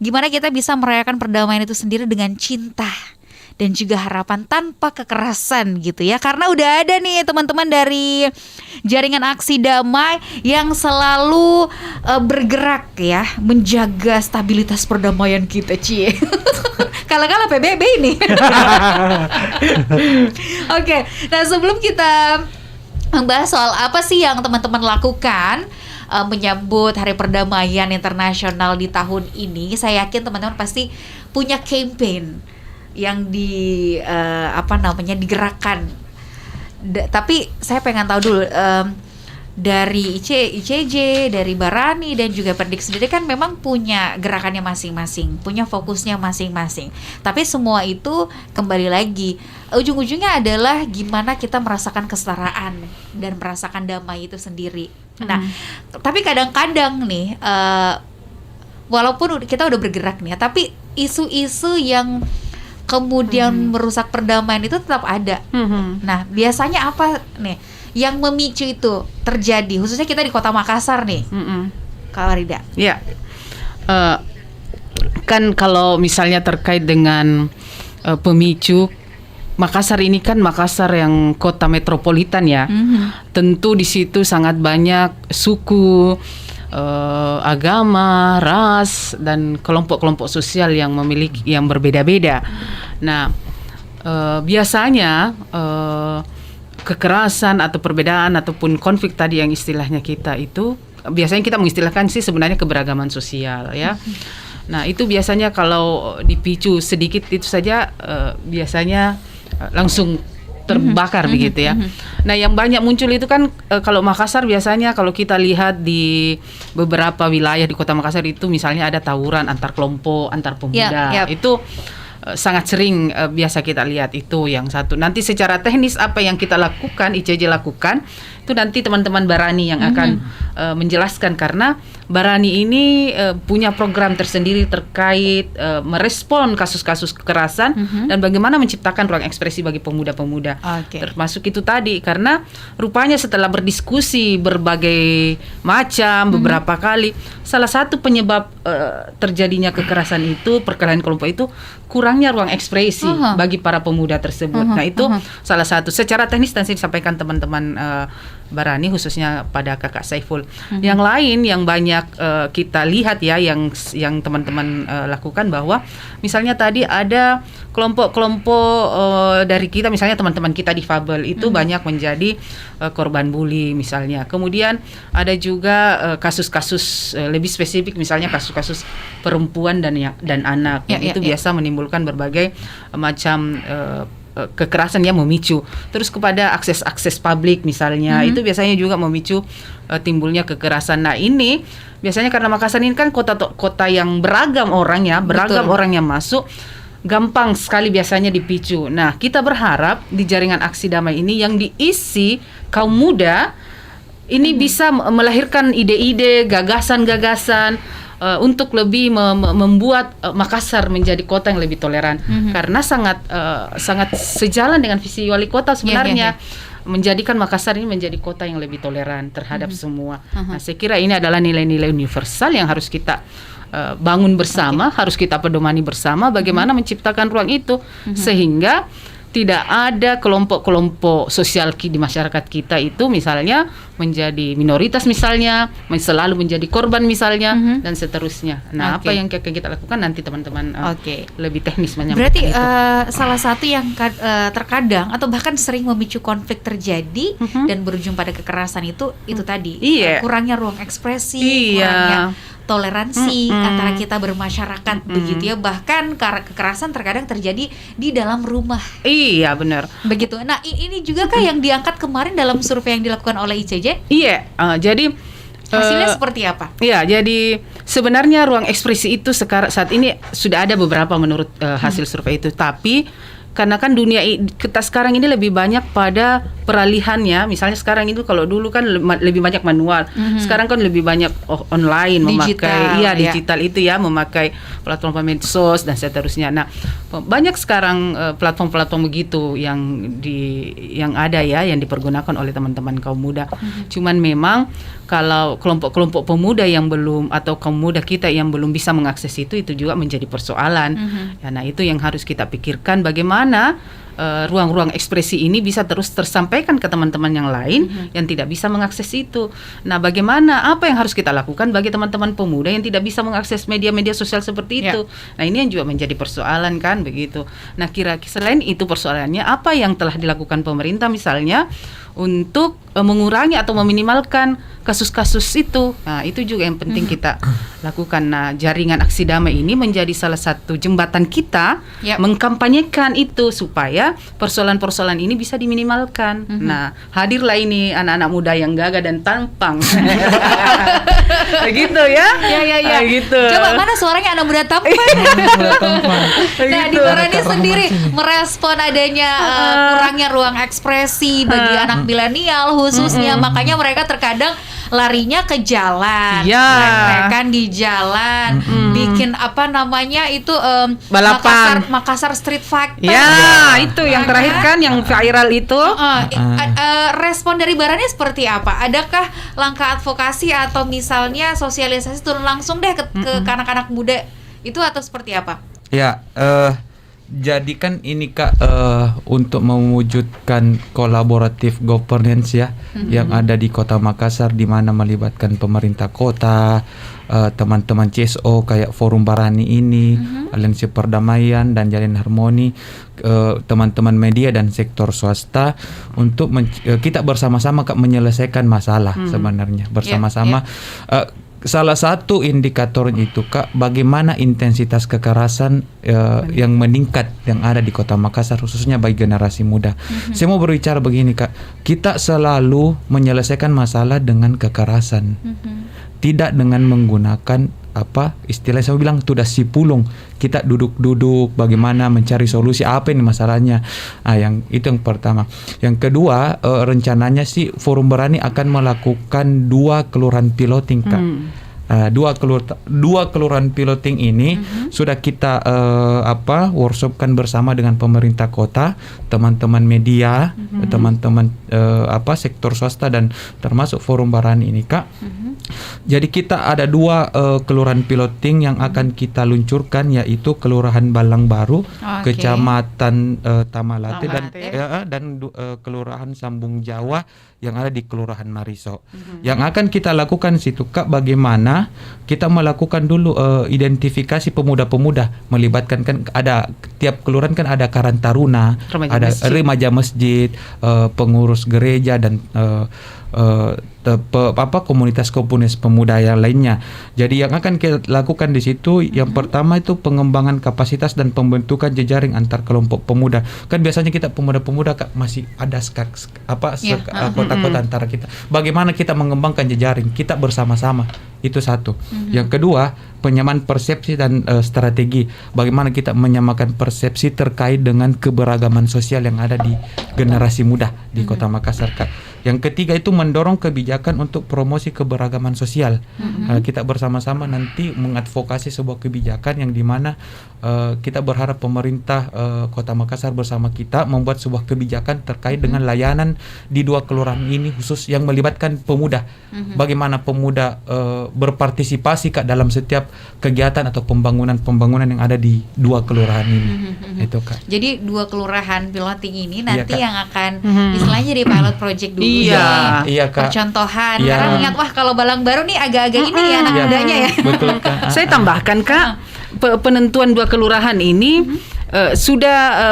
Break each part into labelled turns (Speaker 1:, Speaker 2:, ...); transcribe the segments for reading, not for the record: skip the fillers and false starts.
Speaker 1: gimana kita bisa merayakan perdamaian itu sendiri dengan cinta dan juga harapan tanpa kekerasan gitu ya. Karena udah ada nih teman-teman dari Jaringan Aksi Damai yang selalu bergerak ya menjaga stabilitas perdamaian kita, Cie. Kalah-kalah PBB ini. Oke, nah sebelum kita membahas soal apa sih yang teman-teman lakukan menyambut Hari Perdamaian Internasional di tahun ini, saya yakin teman-teman pasti punya campaign yang digerakkan. Tapi saya pengen tahu dulu dari ICJ, dari Barani dan juga Perdik sendiri kan memang punya gerakannya masing-masing, punya fokusnya masing-masing. Tapi semua itu kembali lagi ujung-ujungnya adalah gimana kita merasakan kesetaraan dan merasakan damai itu sendiri. Nah, tapi kadang-kadang nih walaupun kita udah bergerak nih, tapi isu-isu yang kemudian merusak perdamaian itu tetap ada. Nah, biasanya apa nih yang memicu itu terjadi? Khususnya kita di Kota Makassar nih, Kak Warida.
Speaker 2: Ya, kan kalau misalnya terkait dengan pemicu, Makassar ini kan Makassar yang kota metropolitan ya. Tentu di situ sangat banyak suku, agama, ras dan kelompok-kelompok sosial yang memiliki yang berbeda-beda. Nah, biasanya kekerasan atau perbedaan ataupun konflik tadi yang istilahnya kita itu biasanya kita mengistilahkan sih sebenarnya keberagaman sosial ya. Nah, itu biasanya kalau dipicu sedikit itu saja biasanya langsung terbakar begitu ya. Nah, yang banyak muncul itu kan kalau Makassar biasanya kalau kita lihat di beberapa wilayah di Kota Makassar itu misalnya ada tawuran antar kelompok, antar pemuda. Itu sangat sering biasa kita lihat itu yang satu. Nanti secara teknis apa yang kita lakukan, ICJ lakukan, itu nanti teman-teman Barani yang akan menjelaskan karena Barani ini punya program tersendiri terkait merespon kasus-kasus kekerasan dan bagaimana menciptakan ruang ekspresi bagi pemuda-pemuda. Termasuk itu tadi karena rupanya setelah berdiskusi berbagai macam beberapa kali, salah satu penyebab terjadinya kekerasan itu, perkelahian kelompok itu kurangnya ruang ekspresi bagi para pemuda tersebut. Nah, itu salah satu secara teknis nanti disampaikan teman-teman Barani khususnya pada Kakak Saiful. Yang lain yang banyak kita lihat ya yang teman-teman lakukan bahwa misalnya tadi ada kelompok-kelompok dari kita misalnya teman-teman kita difabel itu banyak menjadi korban bully misalnya. Kemudian ada juga kasus-kasus lebih spesifik misalnya kasus-kasus perempuan dan anak yang itu biasa menimbulkan berbagai macam kekerasan yang memicu terus kepada akses publik misalnya itu biasanya juga memicu timbulnya kekerasan. Nah, ini biasanya karena Makassar ini kan kota yang beragam orang ya, beragam orang yang masuk, gampang sekali biasanya dipicu. Nah, kita berharap di Jaringan Aksi Damai ini yang diisi kaum muda ini bisa melahirkan ide-ide, gagasan-gagasan untuk lebih membuat Makassar menjadi kota yang lebih toleran karena sangat sejalan dengan visi wali kota sebenarnya menjadikan Makassar ini menjadi kota yang lebih toleran terhadap semua. Nah, saya kira ini adalah nilai-nilai universal yang harus kita bangun bersama, harus kita pedomani bersama bagaimana menciptakan ruang itu sehingga tidak ada kelompok-kelompok sosial di masyarakat kita itu misalnya menjadi minoritas misalnya, selalu menjadi korban misalnya dan seterusnya. Nah, apa yang kita lakukan nanti teman-teman lebih teknis menyampaikan.
Speaker 1: Berarti salah satu yang terkadang atau bahkan sering memicu konflik terjadi dan berujung pada kekerasan itu tadi kurangnya ruang ekspresi, kurangnya toleransi antara kita bermasyarakat begitu ya, bahkan kekerasan terkadang terjadi di dalam rumah.
Speaker 2: Iya, benar.
Speaker 1: Begitu. Nah, ini juga kah yang diangkat kemarin dalam survei yang dilakukan oleh ICJ?
Speaker 2: Iya, jadi
Speaker 1: hasilnya seperti apa?
Speaker 2: Iya, jadi sebenarnya ruang ekspresi itu saat ini sudah ada beberapa menurut hasil survei itu, tapi karena kan dunia kita sekarang ini lebih banyak pada peralihannya. Misalnya sekarang itu kalau dulu kan lebih banyak manual, sekarang kan lebih banyak online, memakai digital itu ya, memakai platform medsos dan seterusnya. Nah, banyak sekarang platform-platform begitu yang ada ya, yang dipergunakan oleh teman-teman kaum muda. Cuman memang kalau kelompok-kelompok pemuda yang belum, atau kaum muda kita yang belum bisa mengakses itu juga menjadi persoalan. Ya, nah itu yang harus kita pikirkan, bagaimana ruang-ruang ekspresi ini bisa terus tersampaikan ke teman-teman yang lain yang tidak bisa mengakses itu. Nah, bagaimana, apa yang harus kita lakukan bagi teman-teman pemuda yang tidak bisa mengakses media-media sosial seperti itu? Nah, ini yang juga menjadi persoalan kan begitu. Nah, kira-kira selain itu persoalannya, apa yang telah dilakukan pemerintah misalnya untuk mengurangi atau meminimalkan kasus-kasus itu? Nah, itu juga yang penting kita lakukan. Nah, jaringan aksi damai ini menjadi salah satu jembatan kita mengkampanyekan itu supaya persoalan-persoalan ini bisa diminimalkan. Nah, hadirlah ini anak-anak muda yang gagah dan tampang. Begitu ya?
Speaker 1: Ya.
Speaker 2: Gitu.
Speaker 1: Coba mana suaranya anak muda tampang? Nah, di Barani sendiri merespon adanya kurangnya ruang ekspresi bagi anak milenial khususnya, makanya mereka terkadang larinya ke jalan, kan di jalan, bikin apa namanya itu
Speaker 2: balapan
Speaker 1: Makassar Street Fighter.
Speaker 2: Ya, itu yang terakhir kan yang viral itu.
Speaker 1: Respon dari Barani seperti apa? Adakah langkah advokasi atau misalnya sosialisasi turun langsung deh ke anak-anak muda itu, atau seperti apa?
Speaker 3: Ya, jadi kan ini Kak, untuk mewujudkan kolaboratif governance ya, yang ada di Kota Makassar, di mana melibatkan pemerintah kota, teman-teman CSO kayak Forum Barani ini, Aliansi Perdamaian dan Jalin Harmoni, teman-teman media dan sektor swasta, untuk kita bersama-sama Kak menyelesaikan masalah sebenarnya bersama-sama. Salah satu indikatornya itu Kak, bagaimana intensitas kekerasan yang meningkat yang ada di Kota Makassar, khususnya bagi generasi muda. Saya mau berbicara begini Kak, kita selalu menyelesaikan masalah dengan kekerasan, tidak dengan menggunakan apa istilah saya bilang tudah si pulung. Kita duduk-duduk bagaimana mencari solusi, apa ini masalahnya. Yang itu yang pertama. Yang kedua, rencananya sih Forum Barani akan melakukan 2 kelurahan piloting Kak. Dua kelurahan piloting ini sudah kita workshopkan bersama dengan pemerintah kota, teman-teman media, teman-teman sektor swasta dan termasuk Forum Barani ini Kak. Jadi kita ada 2 kelurahan piloting yang akan kita luncurkan, yaitu Kelurahan Balang Baru, Kecamatan Tamalate dan Kelurahan Sambung Jawa yang ada di Kelurahan Mariso. Yang akan kita lakukan situ Kak, bagaimana kita melakukan dulu identifikasi pemuda-pemuda, melibatkan kan ada tiap kelurahan kan ada Karang Taruna, ada remaja masjid, pengurus gereja dan komunitas pemuda yang lainnya. Jadi yang akan kita lakukan di situ yang pertama itu pengembangan kapasitas dan pembentukan jejaring antar kelompok pemuda. Kan biasanya kita pemuda-pemuda Kak masih ada kota-kota antara kita. Bagaimana kita mengembangkan jejaring kita bersama-sama. Itu satu. Yang kedua, penyamaan persepsi dan strategi. Bagaimana kita menyamakan persepsi terkait dengan keberagaman sosial yang ada di generasi muda di Kota Makassar Kak. Yang ketiga itu mendorong kebijakan untuk promosi keberagaman sosial. Kita bersama-sama nanti mengadvokasi sebuah kebijakan yang dimana kita berharap pemerintah Kota Makassar bersama kita membuat sebuah kebijakan terkait dengan layanan di 2 kelurahan ini khusus yang melibatkan pemuda. Bagaimana pemuda berpartisipasi Kak dalam setiap kegiatan atau pembangunan yang ada di 2 kelurahan ini. Itu Kak.
Speaker 1: Jadi 2 kelurahan piloting ini nanti yang akan istilahnya jadi pilot project dulu.
Speaker 2: Iya
Speaker 3: Kak.
Speaker 1: Percontohan. Karena ingat kalau Balang Baru nih agak-agak ini ya anak mudanya ya.
Speaker 3: Betul Kak.
Speaker 2: Saya tambahkan Kak, penentuan 2 kelurahan ini sudah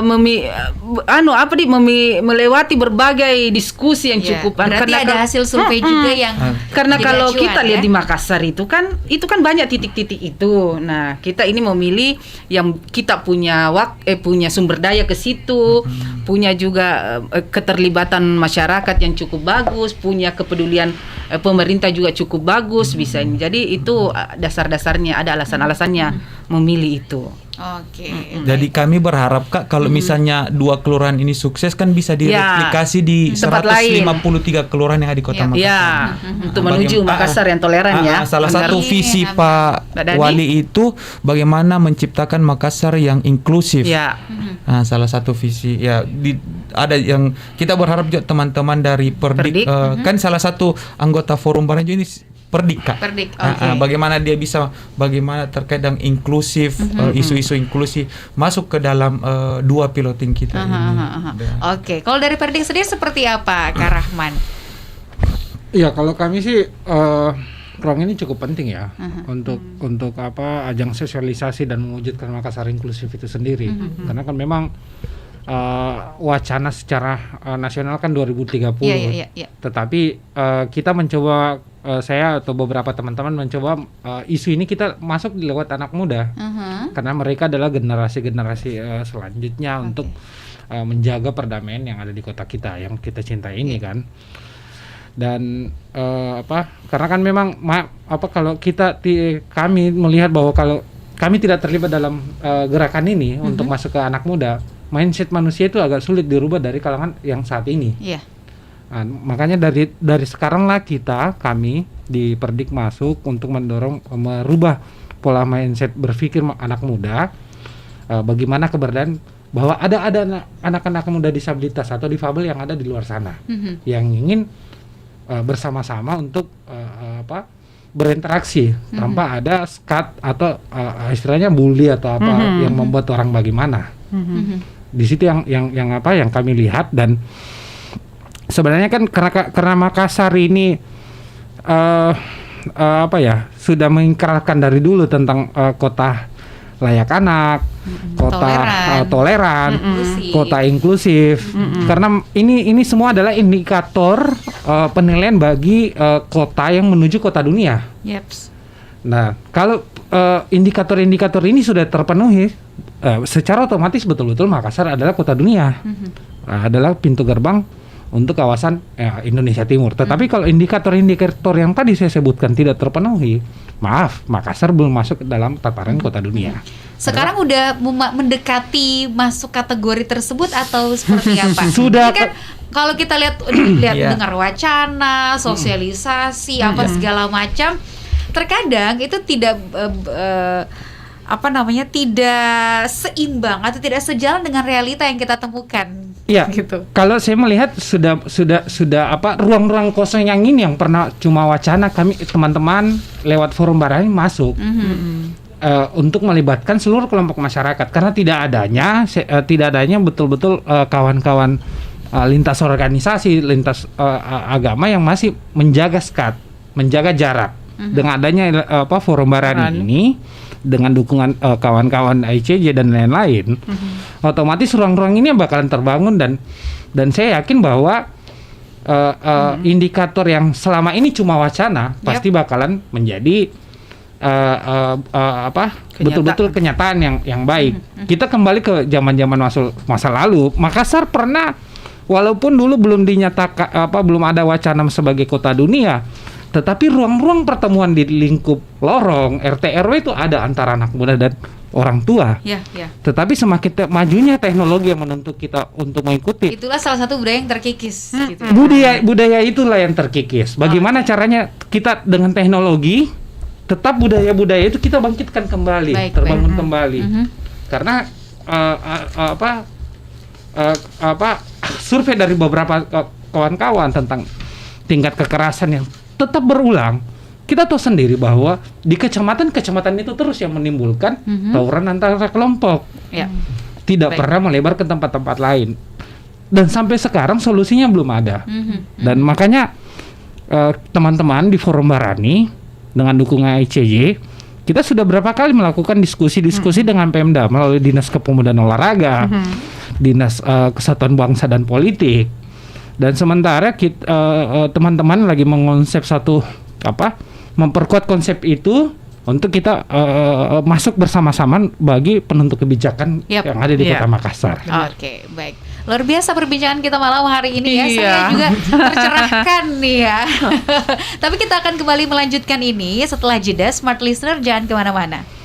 Speaker 2: melewati berbagai diskusi yang cukup.
Speaker 1: Berarti ada hasil survei juga yang
Speaker 2: karena kalau kita lihat di Makassar itu kan banyak titik-titik itu. Nah, kita ini memilih yang kita punya punya sumber daya ke situ, punya juga keterlibatan masyarakat yang cukup bagus, punya kepedulian pemerintah juga cukup bagus bisa ini. Jadi itu dasar-dasarnya, ada alasan-alasannya memilih itu.
Speaker 1: Oke.
Speaker 3: Jadi kami berharap Kak kalau misalnya 2 kelurahan ini sukses kan bisa direplikasi di
Speaker 2: tempat lain.
Speaker 3: 153 kelurahan yang ada di Kota Makassar.
Speaker 2: Ya, untuk menuju Makassar yang toleran ya.
Speaker 3: Salah satu visi Pak
Speaker 2: Mbak Dani?
Speaker 3: Wali itu bagaimana menciptakan Makassar yang inklusif.
Speaker 2: Ya.
Speaker 3: Salah satu visi ya ada yang kita berharap juga teman-teman dari Perdik, kan salah satu anggota Forum Barani ini Perdik Kak.
Speaker 1: Perdik, oke.
Speaker 3: Bagaimana dia bisa bagaimana terkait dengan inklusif, isu-isu inklusi masuk ke dalam 2 piloting kita ini.
Speaker 1: Oke, kalau dari Perdik sendiri seperti apa, Kak Rahman?
Speaker 4: Ya kalau kami sih ruang ini cukup penting ya untuk ajang sosialisasi dan mewujudkan Makassar inklusif itu sendiri. Karena kan memang wacana secara nasional kan 2030.
Speaker 1: Iya.
Speaker 4: Tetapi kita mencoba saya atau beberapa teman-teman mencoba isu ini kita masuk lewat anak muda. Karena mereka adalah generasi-generasi selanjutnya untuk menjaga perdamaian yang ada di kota kita yang kita cintai ini kan. Dan karena kan memang kalau kami melihat bahwa kalau kami tidak terlibat dalam gerakan ini untuk masuk ke anak muda, mindset manusia itu agak sulit dirubah dari kalangan yang saat ini.
Speaker 1: Iya.
Speaker 4: Nah, makanya dari sekarang lah kami di Perdik masuk untuk mendorong merubah pola mindset berpikir anak muda, bagaimana keberadaan bahwa ada anak-anak muda disabilitas atau difabel yang ada di luar sana yang ingin bersama-sama untuk berinteraksi tanpa ada skat atau istilahnya bully atau apa yang membuat orang bagaimana. Di situ yang kami lihat. Dan sebenarnya kan karena Makassar ini sudah mengikrarkan dari dulu tentang kota layak anak, kota toleran, kota inklusif. Karena ini semua adalah indikator penilaian bagi kota yang menuju kota dunia. Nah, kalau indikator-indikator ini sudah terpenuhi, secara otomatis betul-betul Makassar adalah kota dunia, adalah pintu gerbang untuk kawasan Indonesia Timur. Tetapi kalau indikator-indikator yang tadi saya sebutkan tidak terpenuhi, maaf, Makassar belum masuk ke dalam tataran kota dunia.
Speaker 1: Sekarang udah mendekati masuk kategori tersebut atau seperti apa?
Speaker 4: Sudah.
Speaker 1: Ini kan kalau kita lihat dengar wacana, sosialisasi, apa segala macam, terkadang itu tidak tidak seimbang atau tidak sejalan dengan realita yang kita temukan.
Speaker 4: Iya,
Speaker 1: gitu.
Speaker 4: Kalau saya melihat sudah ruang-ruang kosong yang ini yang pernah cuma wacana, kami teman-teman lewat Forum Barani masuk untuk melibatkan seluruh kelompok masyarakat, karena tidak adanya betul-betul kawan-kawan lintas organisasi, lintas agama yang masih menjaga skat, menjaga jarak. Dengan adanya Forum Barani ini, dengan dukungan kawan-kawan ICJ dan lain-lain, otomatis ruang-ruang ini bakalan terbangun dan saya yakin bahwa indikator yang selama ini cuma wacana pasti bakalan menjadi betul-betul kenyataan yang baik. Kita kembali ke zaman-zaman masa lalu. Makassar pernah, walaupun dulu belum dinyatakan belum ada wacana sebagai kota dunia, tetapi ruang-ruang pertemuan di lingkup lorong RT RW itu ada antara anak muda dan orang tua. Tetapi semakin majunya teknologi yang menuntut kita untuk mengikuti.
Speaker 1: Itulah salah satu budaya yang terkikis. Gitu.
Speaker 4: Budaya itulah yang terkikis. Bagaimana caranya kita dengan teknologi tetap budaya-budaya itu kita bangkitkan kembali, terbangun kembali. Karena survei dari beberapa kawan-kawan tentang tingkat kekerasan yang tetap berulang, kita tahu sendiri bahwa di kecamatan itu terus yang menimbulkan tawuran antara kelompok, tidak pernah melebar ke tempat-tempat lain, dan sampai sekarang solusinya belum ada. Dan makanya teman-teman di Forum Barani dengan dukungan ICJ, kita sudah berapa kali melakukan diskusi dengan Pemda melalui Dinas Kepemudaan Olahraga, Dinas Kesatuan Bangsa dan Politik. Dan sementara teman-teman lagi mengonsep memperkuat konsep itu untuk kita masuk bersama-sama bagi penentu kebijakan yang ada di Kota Makassar.
Speaker 1: Oke, baik. Luar biasa perbincangan kita malam hari ini ya.
Speaker 2: Iya.
Speaker 1: Saya juga tercerahkan nih ya. Tapi kita akan kembali melanjutkan ini setelah jeda. Smart Listener, jangan kemana-mana.